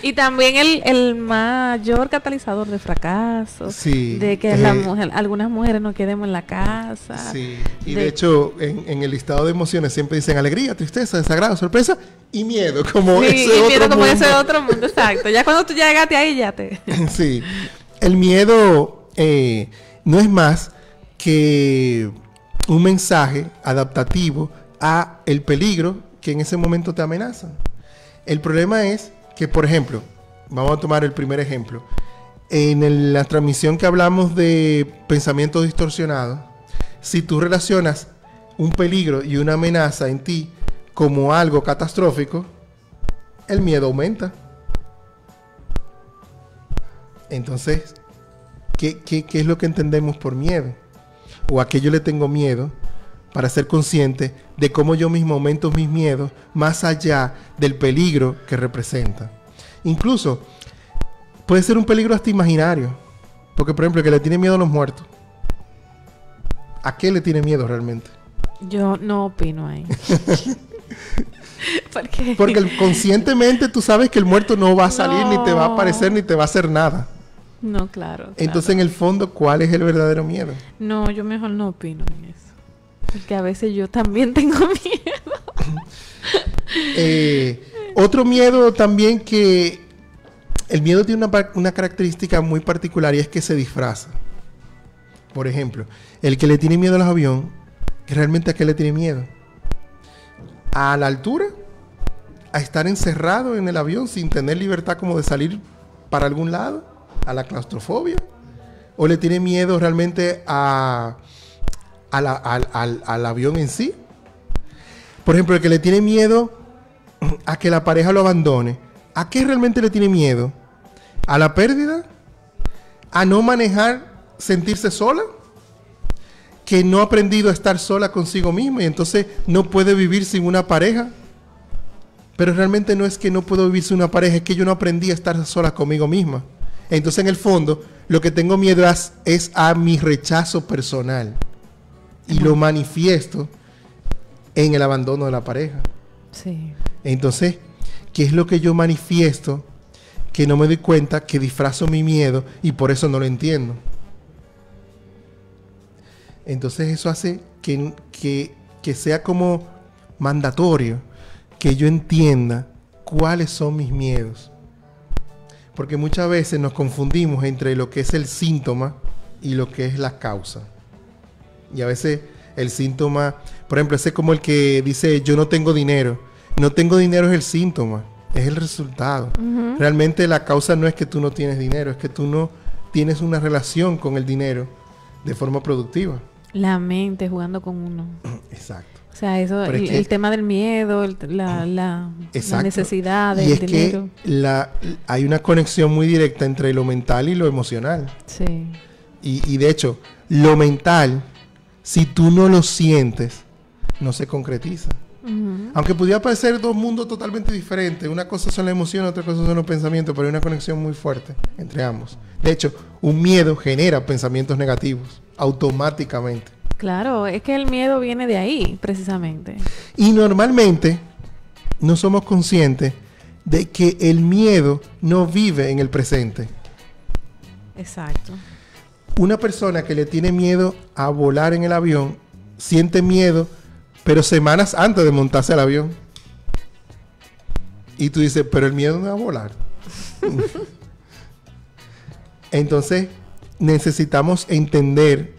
Y también el mayor catalizador de fracasos. Sí. De que algunas mujeres no quedemos en la casa. Sí. Y de hecho, en el listado de emociones siempre dicen alegría, tristeza, desagrado, sorpresa y miedo. Como sí, ese otro miedo como mundo. ese otro mundo, exacto. Ya cuando tú llegaste ahí, ya te... Sí. El miedo no es más que un mensaje adaptativo a el peligro que en ese momento te amenaza. El problema es que, por ejemplo, vamos a tomar el primer ejemplo. En la transmisión que hablamos de pensamiento distorsionado, si tú relacionas un peligro y una amenaza en ti como algo catastrófico, el miedo aumenta. Entonces, ¿qué es lo que entendemos por miedo? ¿O a qué yo le tengo miedo? Para ser consciente de cómo yo mismo aumento mis miedos más allá del peligro que representa. Incluso, puede ser un peligro hasta imaginario. Porque, por ejemplo, el que le tiene miedo a los muertos, ¿a qué le tiene miedo realmente? Yo no opino ahí. ¿Por qué? Porque conscientemente tú sabes que el muerto no va a salir, ni te va a aparecer, ni te va a hacer nada. No, claro. Entonces, en el fondo, ¿cuál es el verdadero miedo? No, yo mejor no opino en eso. Porque a veces yo también tengo miedo. Otro miedo también que... El miedo tiene una característica muy particular y es que se disfraza. Por ejemplo, el que le tiene miedo a los aviones, ¿realmente a qué le tiene miedo? ¿A la altura? ¿A estar encerrado en el avión sin tener libertad como de salir para algún lado? ¿A la claustrofobia? ¿O le tiene miedo realmente al avión en sí? Por ejemplo, el que le tiene miedo a que la pareja lo abandone, ¿a qué realmente le tiene miedo? ¿A la pérdida? ¿A no manejar, sentirse sola? ¿Que no ha aprendido a estar sola consigo misma y entonces no puede vivir sin una pareja? Pero realmente no es que no puedo vivir sin una pareja, es que yo no aprendí a estar sola conmigo misma. Entonces, en el fondo, lo que tengo miedo es a mi rechazo personal. Y lo manifiesto en el abandono de la pareja. Sí. Entonces, ¿qué es lo que yo manifiesto? Que no me doy cuenta, que disfrazo mi miedo y por eso no lo entiendo. Entonces eso hace que sea como mandatorio que yo entienda cuáles son mis miedos. Porque muchas veces nos confundimos entre lo que es el síntoma y lo que es la causa. Y a veces el síntoma, por ejemplo, ese es como el que dice yo no tengo dinero. No tengo dinero es el síntoma, es el resultado. Uh-huh. Realmente la causa no es que tú no tienes dinero, es que tú no tienes una relación con el dinero de forma productiva. La mente jugando con uno. Exacto. O sea, eso, el tema del miedo, la necesidad del dinero. Que hay una conexión muy directa entre lo mental y lo emocional. Sí. Y de hecho, lo mental, si tú no lo sientes, no se concretiza. Uh-huh. Aunque pudiera parecer dos mundos totalmente diferentes. Una cosa son las emociones, otra cosa son los pensamientos, pero hay una conexión muy fuerte entre ambos. De hecho, un miedo genera pensamientos negativos automáticamente. Claro, es que el miedo viene de ahí, precisamente. Y normalmente no somos conscientes de que el miedo no vive en el presente. Exacto. Una persona que le tiene miedo a volar en el avión siente miedo, pero semanas antes de montarse al avión. Y tú dices, pero el miedo no va a volar. Entonces, necesitamos entender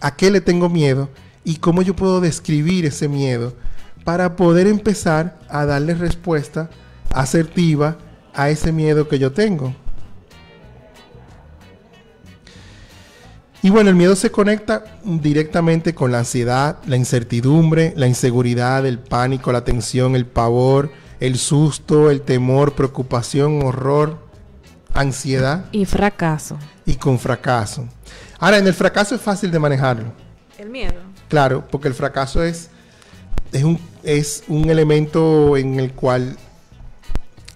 a qué le tengo miedo y cómo yo puedo describir ese miedo para poder empezar a darle respuesta asertiva a ese miedo que yo tengo. Y bueno, el miedo se conecta directamente con la ansiedad, la incertidumbre, la inseguridad, el pánico, la tensión, el pavor, el susto, el temor, preocupación, horror, ansiedad. Y fracaso. Y con fracaso. Ahora, en el fracaso es fácil de manejarlo. ¿El miedo? Claro, porque el fracaso es un elemento en el cual,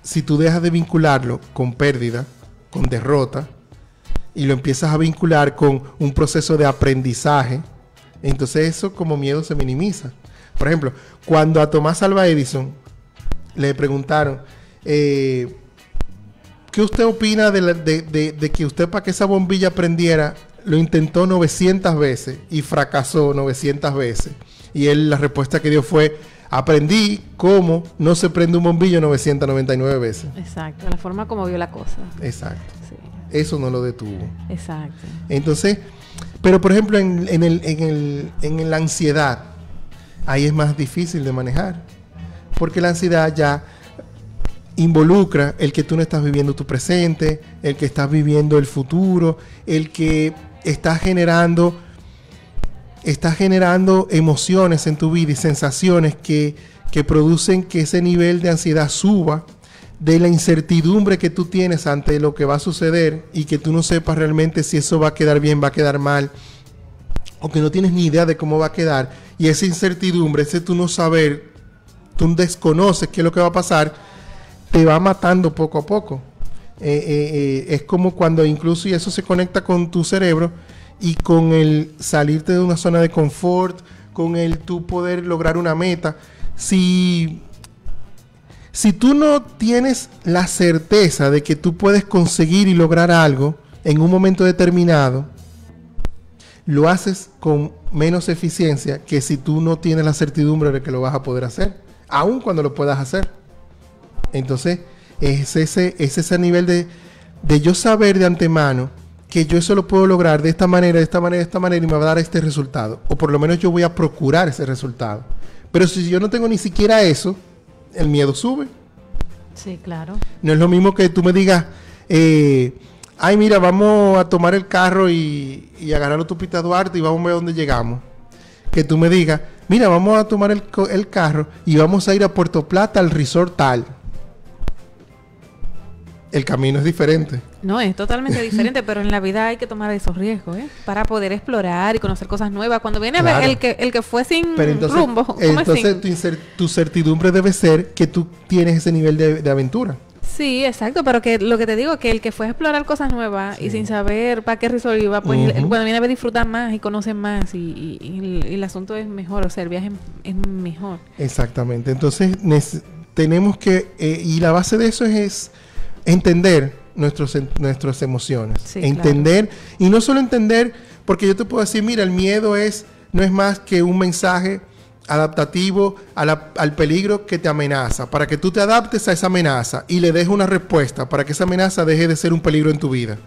si tú dejas de vincularlo con pérdida, con derrota, y lo empiezas a vincular con un proceso de aprendizaje, entonces eso como miedo se minimiza. Por ejemplo, cuando a Tomás Alva Edison le preguntaron, ¿qué usted opina de que usted para que esa bombilla prendiera lo intentó 900 veces y fracasó 900 veces? Y él, la respuesta que dio fue, aprendí cómo no se prende un bombillo 999 veces. Exacto, la forma como vio la cosa. Exacto. Sí. Eso no lo detuvo. Exacto. Entonces, pero por ejemplo en la ansiedad, ahí es más difícil de manejar. Porque la ansiedad ya involucra el que tú no estás viviendo tu presente, el que estás viviendo el futuro, el que estás generando estás generando emociones en tu vida y sensaciones que producen que ese nivel de ansiedad suba, de la incertidumbre que tú tienes ante lo que va a suceder y que tú no sepas realmente si eso va a quedar bien, va a quedar mal, o que no tienes ni idea de cómo va a quedar, y esa incertidumbre, ese tú no saber, tú desconoces qué es lo que va a pasar, te va matando poco a poco. Es como cuando incluso, y eso se conecta con tu cerebro y con el salirte de una zona de confort, con el tú poder lograr una meta. Si tú no tienes la certeza de que tú puedes conseguir y lograr algo en un momento determinado, lo haces con menos eficiencia que si tú no tienes la certidumbre de que lo vas a poder hacer, aun cuando lo puedas hacer. Entonces, es ese nivel de yo saber de antemano que yo eso lo puedo lograr de esta manera, de esta manera, de esta manera, y me va a dar este resultado. O por lo menos yo voy a procurar ese resultado. Pero si yo no tengo ni siquiera eso, el miedo sube. Sí, claro. No es lo mismo que tú me digas, ay, mira, vamos a tomar el carro y agarrar la autopista Duarte y vamos a ver dónde llegamos. Que tú me digas, mira, vamos a tomar el carro y vamos a ir a Puerto Plata al resort tal. El camino es diferente. No, es totalmente diferente, pero en la vida hay que tomar esos riesgos, para poder explorar y conocer cosas nuevas. Cuando viene claro. a ver el que fue sin rumbo. Entonces tu certidumbre debe ser que tú tienes ese nivel de aventura. Sí, exacto, pero que lo que te digo, que el que fue a explorar cosas nuevas y sin saber para qué resort iba, pues cuando viene a ver disfrutar más y conoce más y el asunto es mejor, o sea, el viaje es mejor. Exactamente, entonces tenemos que, y la base de eso es entender nuestras emociones, sí, entender, claro. Y no solo entender, porque yo te puedo decir, mira, el miedo no es más que un mensaje adaptativo al peligro que te amenaza, para que tú te adaptes a esa amenaza y le des una respuesta, para que esa amenaza deje de ser un peligro en tu vida.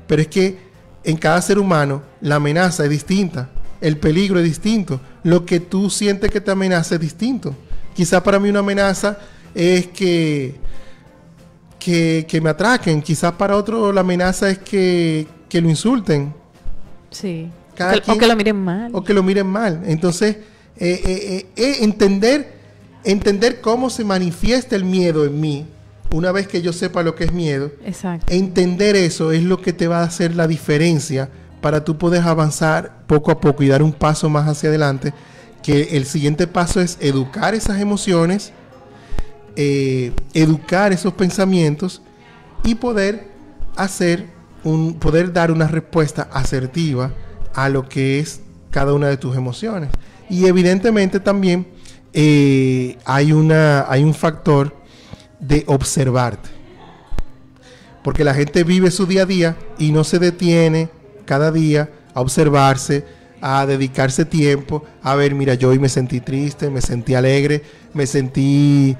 Pero es que en cada ser humano la amenaza es distinta, el peligro es distinto, lo que tú sientes que te amenaza es distinto. Quizás para mí una amenaza es que me atraquen, quizás para otro la amenaza es que lo insulten. Sí. O que lo miren mal. O que lo miren mal. Entonces, entender cómo se manifiesta el miedo en mí, una vez que yo sepa lo que es miedo. Exacto. Entender eso es lo que te va a hacer la diferencia para tú poder avanzar poco a poco y dar un paso más hacia adelante, que el siguiente paso es educar esas emociones, educar esos pensamientos y poder dar una respuesta asertiva a lo que es cada una de tus emociones. Y evidentemente también hay un factor de observarte, porque la gente vive su día a día y no se detiene cada día a observarse, a dedicarse tiempo a ver, mira, yo hoy me sentí triste, me sentí alegre, sentí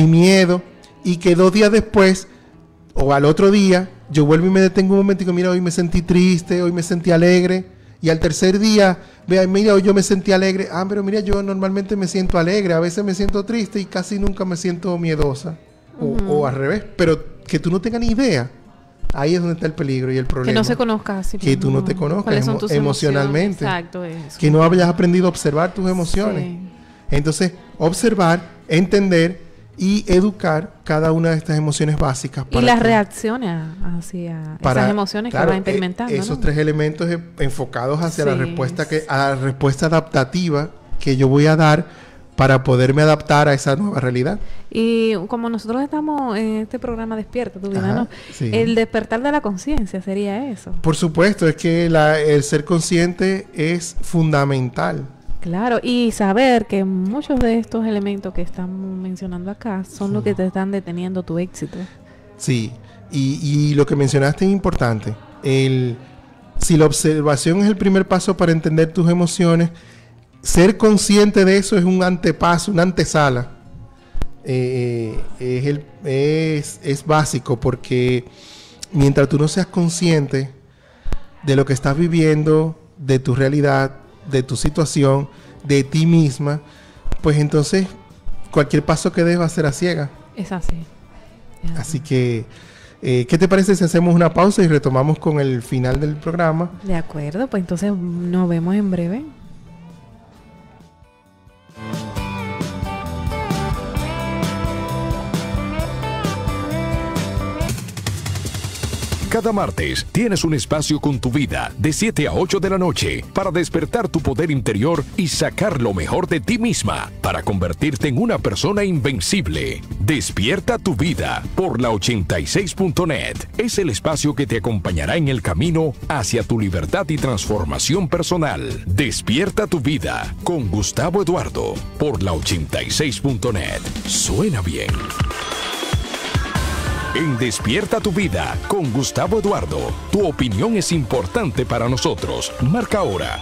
miedo, y que 2 días después o al otro día yo vuelvo y me detengo un momento y digo, mira, hoy me sentí triste, hoy me sentí alegre, y al tercer día, vea, mira, hoy yo me sentí alegre, pero mira, yo normalmente me siento alegre, a veces me siento triste y casi nunca me siento miedosa, o al revés, pero que tú no tengas ni idea, ahí es donde está el peligro y el problema. Que no se conozca. Que tú no te conozcas emocionalmente. Exacto, eso. Que no hayas aprendido a observar tus emociones. Sí. Entonces, observar, entender y educar cada una de estas emociones básicas. Y las reacciones hacia esas emociones, claro, que vas experimentando. Esos 3 elementos enfocados hacia la respuesta a la respuesta adaptativa que yo voy a dar para poderme adaptar a esa nueva realidad. Y como nosotros estamos en este programa Despierta, tu vida, ¿no? Sí. El despertar de la conciencia sería eso. Por supuesto, es que el ser consciente es fundamental. Claro, y saber que muchos de estos elementos que estamos mencionando acá son los que te están deteniendo tu éxito. Sí, y lo que mencionaste es importante. Si la observación es el primer paso para entender tus emociones, ser consciente de eso es un antepaso, una antesala. Es básico, porque mientras tú no seas consciente de lo que estás viviendo, de tu realidad, de tu situación, de ti misma, pues entonces cualquier paso que des va a ser a ciega. Es así. Así que ¿Qué te parece si hacemos una pausa y retomamos con el final del programa? De acuerdo, pues entonces nos vemos en breve. Cada martes tienes un espacio con tu vida de 7 a 8 de la noche para despertar tu poder interior y sacar lo mejor de ti misma para convertirte en una persona invencible. Despierta tu vida por la 86.net. Es el espacio que te acompañará en el camino hacia tu libertad y transformación personal. Despierta tu vida con Gustavo Eduardo por la 86.net. Suena bien. En Despierta tu Vida con Gustavo Eduardo, tu opinión es importante para nosotros. Marca ahora.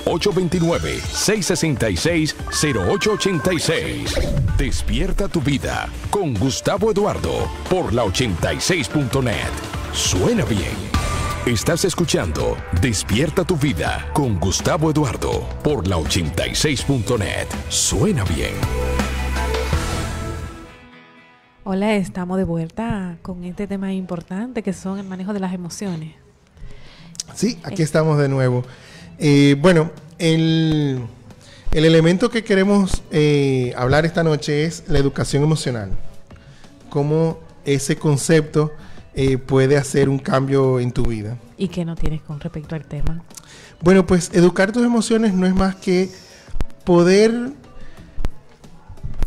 829-666-0886. Despierta tu Vida con Gustavo Eduardo por la 86.net. Suena bien. Estás escuchando Despierta tu Vida con Gustavo Eduardo por la 86.net. Suena bien. Hola, estamos de vuelta con este tema importante que son el manejo de las emociones. Sí, aquí estamos de nuevo. Bueno, el elemento que queremos hablar esta noche es la educación emocional. Cómo ese concepto puede hacer un cambio en tu vida. ¿Y qué no tienes con respecto al tema? Bueno, pues educar tus emociones no es más que poder,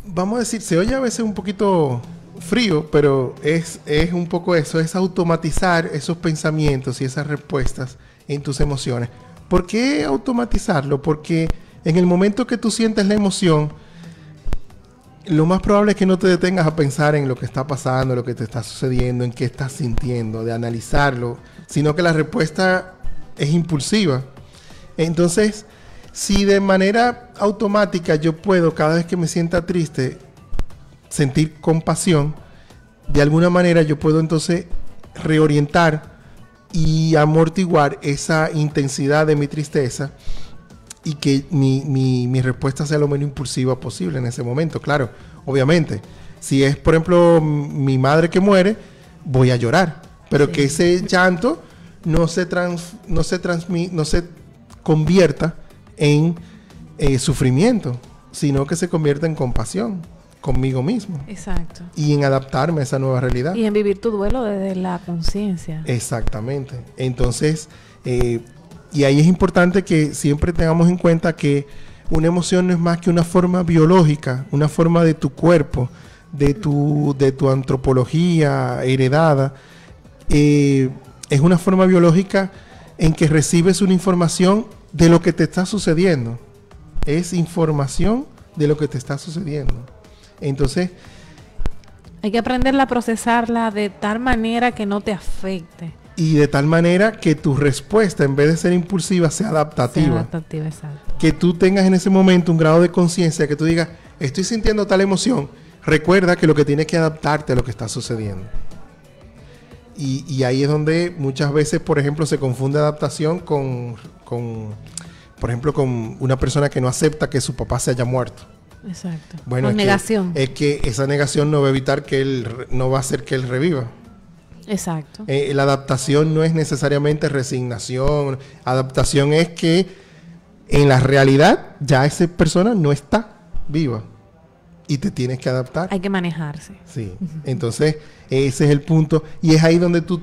vamos a decir, se oye a veces un poquito frío, pero es un poco eso, es automatizar esos pensamientos y esas respuestas en tus emociones. ¿Por qué automatizarlo? Porque en el momento que tú sientes la emoción, lo más probable es que no te detengas a pensar en lo que está pasando, lo que te está sucediendo, en qué estás sintiendo, de analizarlo, sino que la respuesta es impulsiva. Entonces, si de manera automática yo puedo, cada vez que me sienta triste, sentir compasión, de alguna manera yo puedo entonces reorientar y amortiguar esa intensidad de mi tristeza y que mi respuesta sea lo menos impulsiva posible en ese momento. Claro, obviamente, si es, por ejemplo, mi madre que muere, voy a llorar, pero sí, que ese llanto no se convierta en sufrimiento, sino que se convierta en compasión conmigo mismo. Exacto. Y en adaptarme a esa nueva realidad. Y en vivir tu duelo desde la conciencia. Exactamente. Entonces, y ahí es importante que siempre tengamos en cuenta que una emoción no es más que una forma biológica, una forma de tu cuerpo, de tu antropología heredada. Es una forma biológica en que recibes una información de lo que te está sucediendo. Es información de lo que te está sucediendo. Entonces, hay que aprenderla a procesarla de tal manera que no te afecte. Y de tal manera que tu respuesta, en vez de ser impulsiva, sea adaptativa. Sea adaptativa, exacto. Que tú tengas en ese momento un grado de conciencia, que tú digas, estoy sintiendo tal emoción. Recuerda que lo que tienes que adaptarte a lo que está sucediendo. Y ahí es donde muchas veces, por ejemplo, se confunde adaptación con por ejemplo, con una persona que no acepta que su papá se haya muerto. Exacto. Bueno, con negación. Es que esa negación no va a evitar no va a hacer que él reviva. Exacto. La adaptación no es necesariamente resignación. Adaptación es que en la realidad ya esa persona no está viva y te tienes que adaptar. Hay que manejarse. Sí. Entonces, ese es el punto. Y es ahí donde tú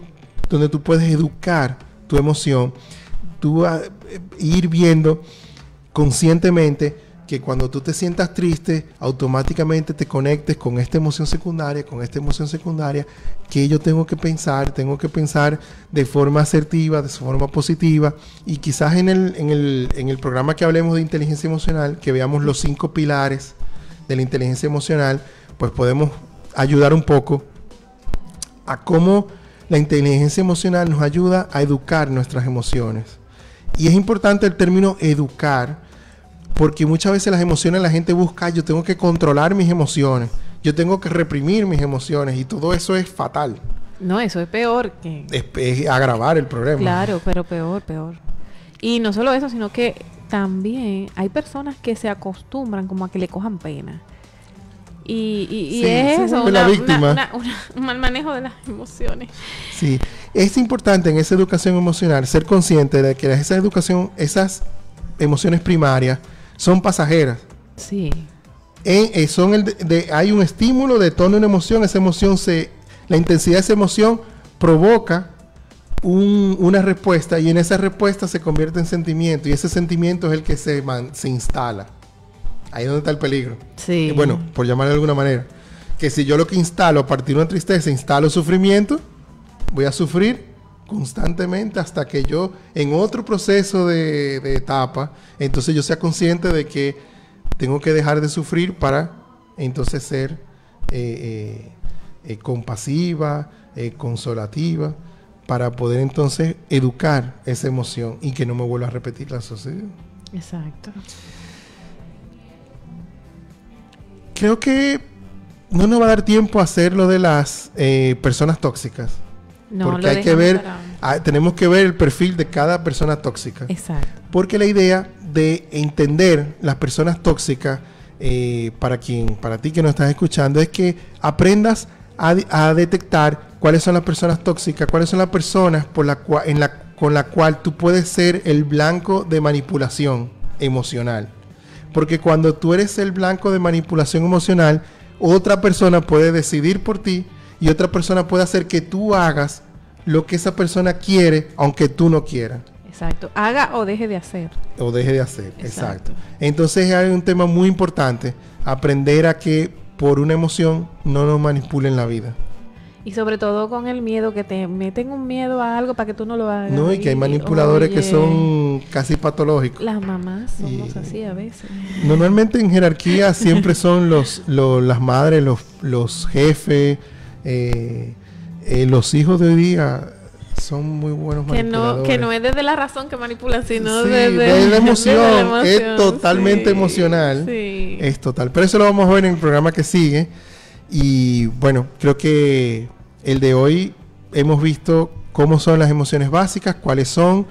puedes educar tu emoción. Tú ir viendo conscientemente que cuando tú te sientas triste, automáticamente te conectes con esta emoción secundaria, que yo tengo que pensar de forma asertiva, de forma positiva, y quizás en el programa que hablemos de inteligencia emocional, que veamos los 5 pilares de la inteligencia emocional, pues podemos ayudar un poco a cómo la inteligencia emocional nos ayuda a educar nuestras emociones. Y es importante el término educar, porque muchas veces las emociones la gente busca, yo tengo que controlar mis emociones, yo tengo que reprimir mis emociones, y todo eso es fatal. No, eso es peor que... Es agravar el problema. Claro, pero peor. Y no solo eso, sino que también hay personas que se acostumbran como a que le cojan pena. Y es eso, un mal manejo de las emociones. Sí, es importante en esa educación emocional ser consciente de que esas emociones primarias son pasajeras. Sí. Hay un estímulo, detona una emoción, esa emoción la intensidad de esa emoción provoca una respuesta, y en esa respuesta se convierte en sentimiento, y ese sentimiento es el que se instala. Ahí es donde está el peligro. Sí. Bueno, por llamarlo de alguna manera. Que si yo lo que instalo a partir de una tristeza, instalo sufrimiento, voy a sufrir constantemente hasta que yo, en otro proceso de etapa, entonces yo sea consciente de que tengo que dejar de sufrir para entonces ser compasiva, consolativa, para poder entonces educar esa emoción y que no me vuelva a repetir la sociedad. Exacto. Creo que no nos va a dar tiempo a hacer lo de las personas tóxicas. No, porque hay que ver, tenemos que ver el perfil de cada persona tóxica. Exacto. Porque la idea de entender las personas tóxicas, para ti que nos estás escuchando, es que aprendas a detectar cuáles son las personas tóxicas, cuáles son las personas con la cual tú puedes ser el blanco de manipulación emocional. Porque cuando tú eres el blanco de manipulación emocional, otra persona puede decidir por ti y otra persona puede hacer que tú hagas lo que esa persona quiere, aunque tú no quieras. Exacto. Haga o deje de hacer. O deje de hacer, exacto. Entonces hay un tema muy importante, aprender a que por una emoción no nos manipulen la vida. Y sobre todo con el miedo, que te meten un miedo a algo para que tú no lo hagas. No, y que hay manipuladores que son casi patológicos. Las mamás somos así a veces. Normalmente en jerarquía siempre son las madres, los jefes, los hijos de hoy día son muy buenos manipuladores. Que no es desde la razón que manipulan, sino desde la emoción. Desde la emoción. Es totalmente emocional. Sí. Es total. Pero eso lo vamos a ver en el programa que sigue. Y bueno, creo que el de hoy hemos visto cómo son las emociones básicas, cuáles son,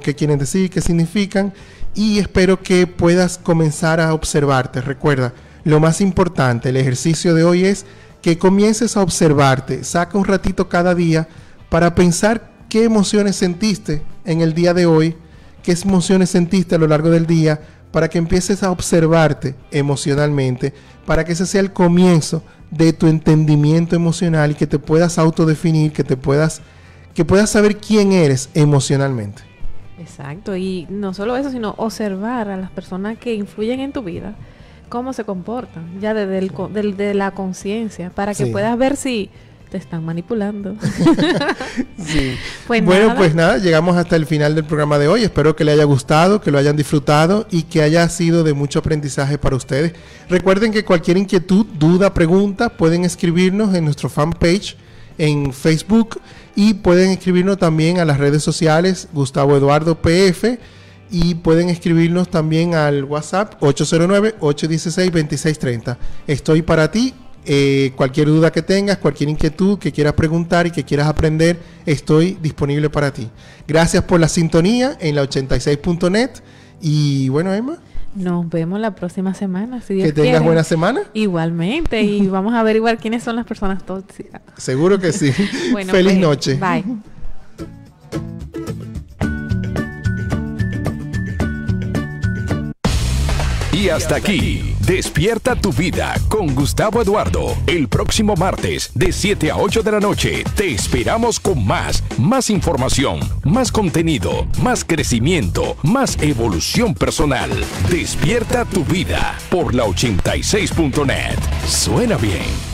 qué quieren decir, qué significan, y espero que puedas comenzar a observarte. Recuerda, lo más importante, el ejercicio de hoy es que comiences a observarte. Saca un ratito cada día para pensar qué emociones sentiste en el día de hoy, qué emociones sentiste a lo largo del día, para que empieces a observarte emocionalmente, para que ese sea el comienzo de tu entendimiento emocional y que te puedas autodefinir, que puedas saber quién eres emocionalmente. Exacto, y no solo eso, sino observar a las personas que influyen en tu vida, cómo se comportan, ya desde la conciencia, para que puedas ver si te están manipulando. Sí. Pues nada, llegamos hasta el final del programa de hoy. Espero que les haya gustado, que lo hayan disfrutado y que haya sido de mucho aprendizaje para ustedes. Recuerden que cualquier inquietud, duda, pregunta, pueden escribirnos en nuestro fanpage en Facebook y pueden escribirnos también a las redes sociales Gustavo Eduardo PF, y pueden escribirnos también al WhatsApp 809-816-2630. Estoy para ti. Cualquier duda que tengas, cualquier inquietud que quieras preguntar y que quieras aprender, estoy disponible para ti. Gracias por la sintonía en la 86.net. Y bueno, Emma, nos vemos la próxima semana, si Dios quiere. Que tengas buena semana. Igualmente, y vamos a averiguar quiénes son las personas tóxicas. Seguro que sí. Bueno, feliz noche. Bye. Y hasta aquí, Despierta tu Vida con Gustavo Eduardo. El próximo martes de 7 a 8 de la noche te esperamos con más información, más contenido, más crecimiento, más evolución personal. Despierta tu Vida por la 86.net. Suena bien.